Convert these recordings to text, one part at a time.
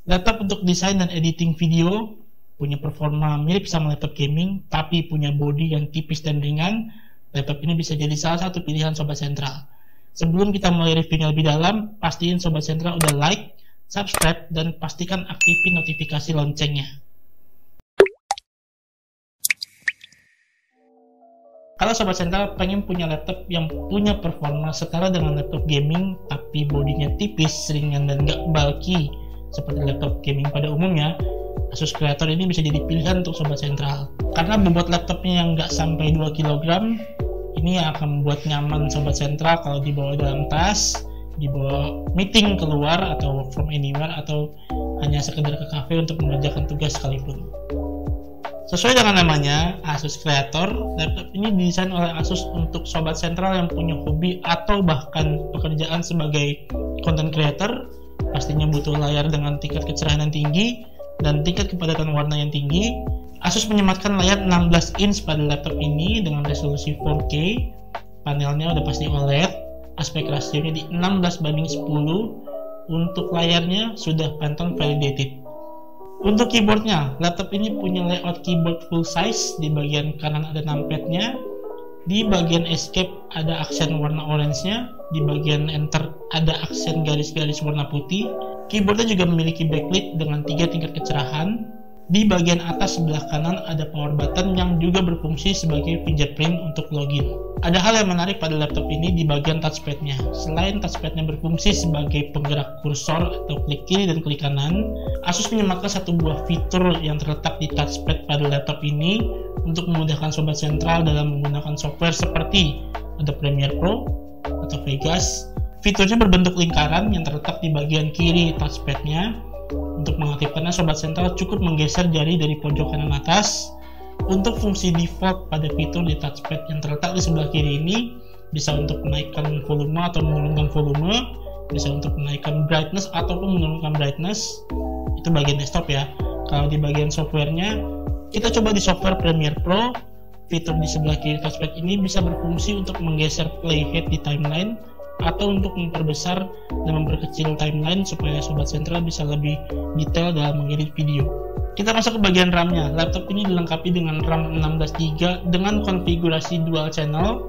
Laptop untuk desain dan editing video, punya performa mirip sama laptop gaming, tapi punya bodi yang tipis dan ringan. Laptop ini bisa jadi salah satu pilihan Sobat Sentral. Sebelum kita mulai reviewnya lebih dalam, pastiin Sobat Sentral udah like, subscribe, dan pastikan aktifin notifikasi loncengnya. Kalau Sobat Sentral pengen punya laptop yang punya performa setara dengan laptop gaming, tapi bodinya tipis, ringan, dan gak bulky seperti laptop gaming pada umumnya, Asus Creator ini bisa jadi pilihan untuk Sobat Sentral. Karena bobot laptopnya yang gak sampai 2 kg, ini akan membuat nyaman Sobat Sentral kalau dibawa dalam tas, dibawa meeting keluar, atau work from anywhere, atau hanya sekedar ke cafe untuk mengerjakan tugas sekalipun. Sesuai dengan namanya, Asus Creator, laptop ini didesain oleh Asus untuk Sobat Sentral yang punya hobi atau bahkan pekerjaan sebagai content creator. Pastinya butuh layar dengan tingkat kecerahan yang tinggi dan tingkat kepadatan warna yang tinggi. Asus menyematkan layar 16 inch pada laptop ini dengan resolusi 4K. Panelnya udah pasti OLED, aspek rasionya di 16:10. Untuk layarnya sudah Pantone validated. Untuk keyboardnya, laptop ini punya layout keyboard full size. Di bagian kanan ada numpadnya, di bagian escape ada aksen warna orange-nya, di bagian enter ada aksen garis-garis warna putih. Keyboardnya juga memiliki backlit dengan 3 tingkat kecerahan. Di bagian atas sebelah kanan ada power button yang juga berfungsi sebagai fingerprint untuk login. Ada hal yang menarik pada laptop ini di bagian touchpad-nya. Selain touchpad-nya berfungsi sebagai penggerak kursor atau klik kiri dan klik kanan, Asus menyematkan satu buah fitur yang terletak di touchpad pada laptop ini untuk memudahkan Sobat Sentral dalam menggunakan software seperti Adobe Premiere Pro atau Vegas. Fiturnya berbentuk lingkaran yang terletak di bagian kiri touchpad-nya. Untuk mengaktifkannya, Sobat Sentral cukup menggeser jari dari pojok kanan atas. Untuk fungsi default pada fitur di touchpad yang terletak di sebelah kiri ini, bisa untuk menaikkan volume atau menurunkan volume, bisa untuk menaikkan brightness ataupun menurunkan brightness. Itu bagian desktop ya. Kalau di bagian softwarenya, kita coba di software Premiere Pro. Fitur di sebelah kiri touchpad ini bisa berfungsi untuk menggeser playhead di timeline atau untuk memperbesar dan memperkecil timeline supaya Sobat Sentral bisa lebih detail dalam mengedit video. Kita masuk ke bagian RAM-nya. Laptop ini dilengkapi dengan RAM 16GB dengan konfigurasi dual channel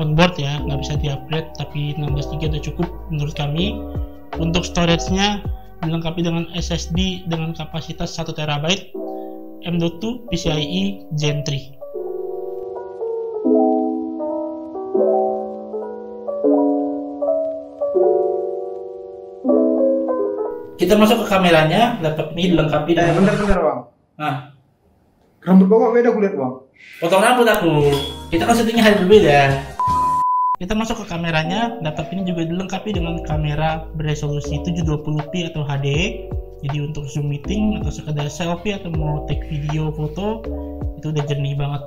onboard ya, nggak bisa di-upgrade, tapi 16GB udah cukup menurut kami. Untuk storage-nya dilengkapi dengan SSD dengan kapasitas 1TB M.2 PCIe Gen 3. Kita masuk ke kameranya. Laptop ini dilengkapi dengan bentar bang. Nah, Rambut bapak beda kulihat bang. potong rambut aku. Kita kan syutingnya hari berbeda. Kita masuk ke kameranya. Laptop ini juga dilengkapi dengan kamera beresolusi 720p atau HD. Jadi untuk zoom meeting atau sekedar selfie atau mau take video foto itu udah jernih banget.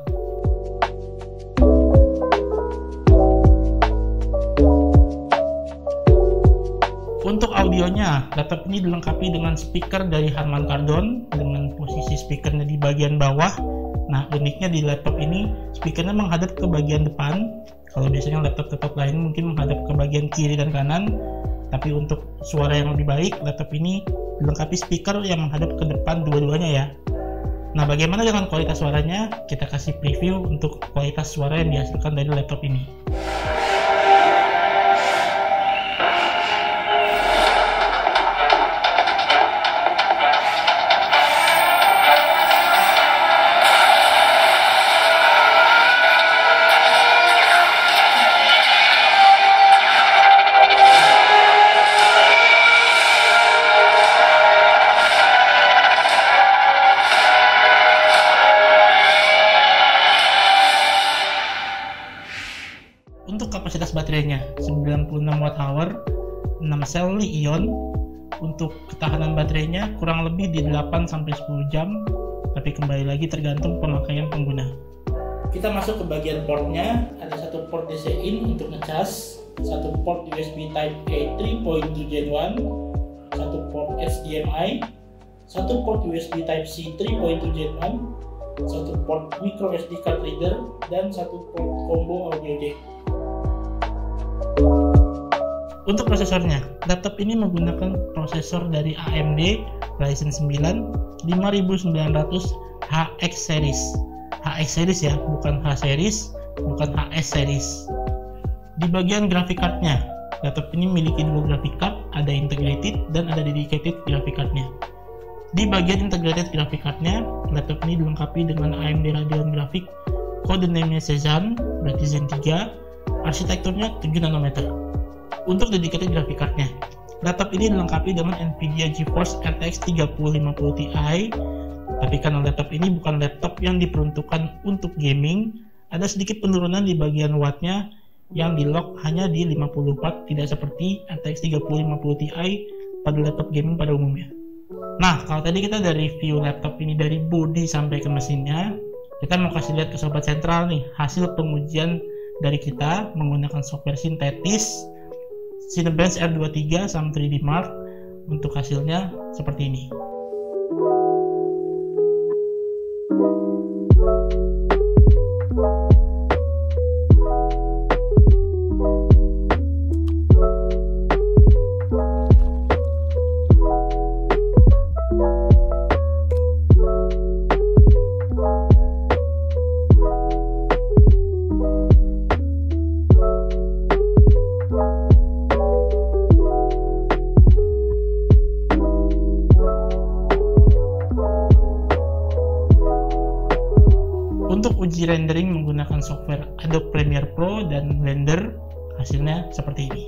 Untuk audionya, laptop ini dilengkapi dengan speaker dari Harman Kardon dengan posisi speakernya di bagian bawah. Nah, uniknya di laptop ini speakernya menghadap ke bagian depan. Kalau biasanya laptop lain mungkin menghadap ke bagian kiri dan kanan. Tapi untuk suara yang lebih baik, laptop ini dilengkapi speaker yang menghadap ke depan dua-duanya ya. Nah, bagaimana dengan kualitas suaranya? Kita kasih preview untuk kualitas suara yang dihasilkan dari laptop ini. Untuk kapasitas baterainya 96 Wh, 6 sel Li-ion. Untuk ketahanan baterainya kurang lebih di 8-10 jam, tapi kembali lagi tergantung pemakaian pengguna. Kita masuk ke bagian portnya. Ada satu port DC in untuk ngecas, satu port USB Type A 3.2 Gen 1, satu port HDMI, satu port USB Type C 3.2 Gen 1, satu port micro SD card reader, dan satu port combo audio jack. Untuk prosesornya, laptop ini menggunakan prosesor dari AMD Ryzen 9 5900 HX series. HX series ya, bukan H series, bukan HS series. Di bagian graphic cardnya, laptop ini memiliki dua graphic card, ada integrated dan ada dedicated graphic cardnya. Di bagian integrated graphic cardnya, laptop ini dilengkapi dengan AMD Radeon Graphics, kode name-nya Cezanne, berarti Zen 3, arsitekturnya 7 nanometer. Untuk dedicated graphic cardnya, laptop ini dilengkapi dengan Nvidia GeForce RTX 3050 Ti, tapi karena laptop ini bukan laptop yang diperuntukkan untuk gaming, ada sedikit penurunan di bagian wattnya yang di lock hanya di 50 watt, tidak seperti RTX 3050 Ti pada laptop gaming pada umumnya. Nah, kalau tadi kita dari review laptop ini dari body sampai ke mesinnya, kita mau kasih lihat ke Sobat Sentral nih hasil pengujian dari kita menggunakan software sintetis Cinebench R23 sama 3D Mark. Untuk hasilnya seperti ini. Untuk uji rendering menggunakan software Adobe Premiere Pro dan Blender, hasilnya seperti ini.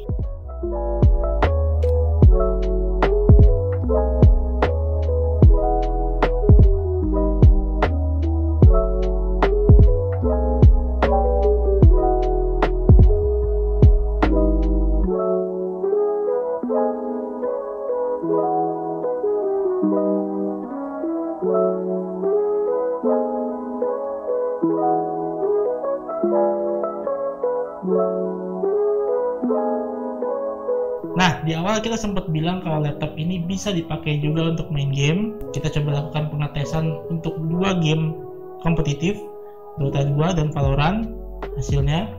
Nah, di awal kita sempat bilang kalau laptop ini bisa dipakai juga untuk main game. Kita coba lakukan pengetesan untuk dua game kompetitif, Dota 2 dan Valorant. Hasilnya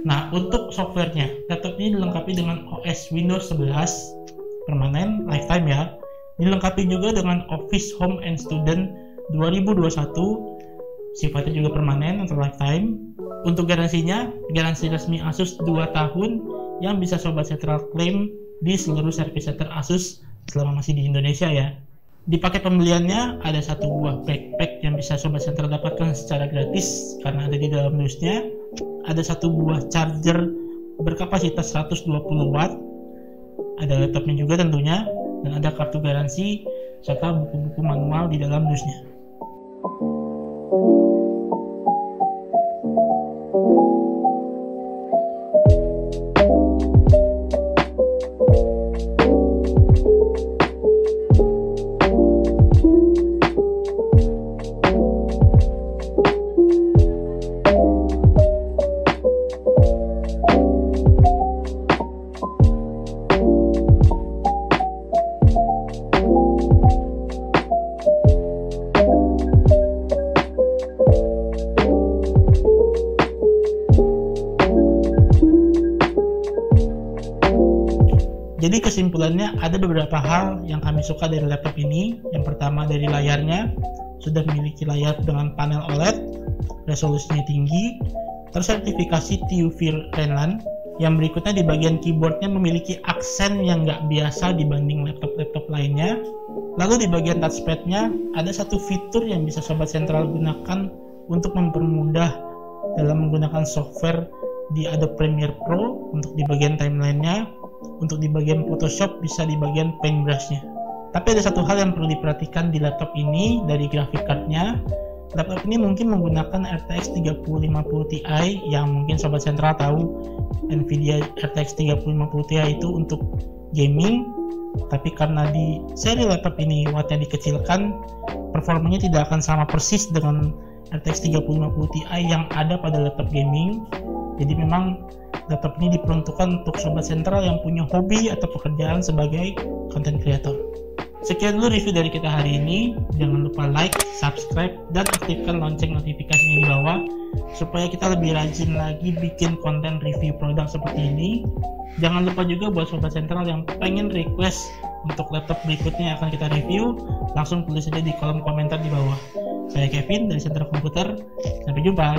Nah, untuk softwarenya, laptop ini dilengkapi dengan OS Windows 11 permanen lifetime ya. Dilengkapi juga dengan Office Home and Student 2021, sifatnya juga permanen atau lifetime. Untuk garansinya, garansi resmi Asus 2 tahun yang bisa Sobat Sentral klaim di seluruh service center Asus selama masih di Indonesia ya. Di paket pembeliannya ada satu buah backpack yang bisa Sobat Sentral dapatkan secara gratis karena ada di dalam dusnya. Ada satu buah charger berkapasitas 120 watt. Ada laptopnya juga tentunya, dan ada kartu garansi serta buku-buku manual di dalam dusnya. Jadi kesimpulannya ada beberapa hal yang kami suka dari laptop ini. Yang pertama dari layarnya, sudah memiliki layar dengan panel OLED, resolusinya tinggi, tersertifikasi TÜV Rheinland. Yang berikutnya di bagian keyboardnya memiliki aksen yang nggak biasa dibanding laptop-laptop lainnya. Lalu di bagian touchpadnya ada satu fitur yang bisa Sobat Sentral gunakan untuk mempermudah dalam menggunakan software di Adobe Premiere Pro untuk di bagian timeline-nya, untuk di bagian Photoshop bisa di bagian paintbrush-nya. Tapi ada satu hal yang perlu diperhatikan di laptop ini dari graphic card-nya. Laptop ini mungkin menggunakan RTX 3050 Ti yang mungkin Sobat Sentral tahu Nvidia RTX 3050 Ti itu untuk gaming, tapi karena di seri laptop ini wattnya dikecilkan, performanya tidak akan sama persis dengan RTX 3050 Ti yang ada pada laptop gaming. Jadi memang laptop ini diperuntukkan untuk Sobat Sentral yang punya hobi atau pekerjaan sebagai content creator. Sekian dulu review dari kita hari ini. Jangan lupa like, subscribe, dan aktifkan lonceng notifikasinya di bawah supaya kita lebih rajin lagi bikin konten review produk seperti ini. Jangan lupa juga buat Sobat Sentral yang pengen request untuk laptop berikutnya yang akan kita review, langsung tulis saja di kolom komentar di bawah. Saya Kevin dari Sentral Komputer. Sampai jumpa.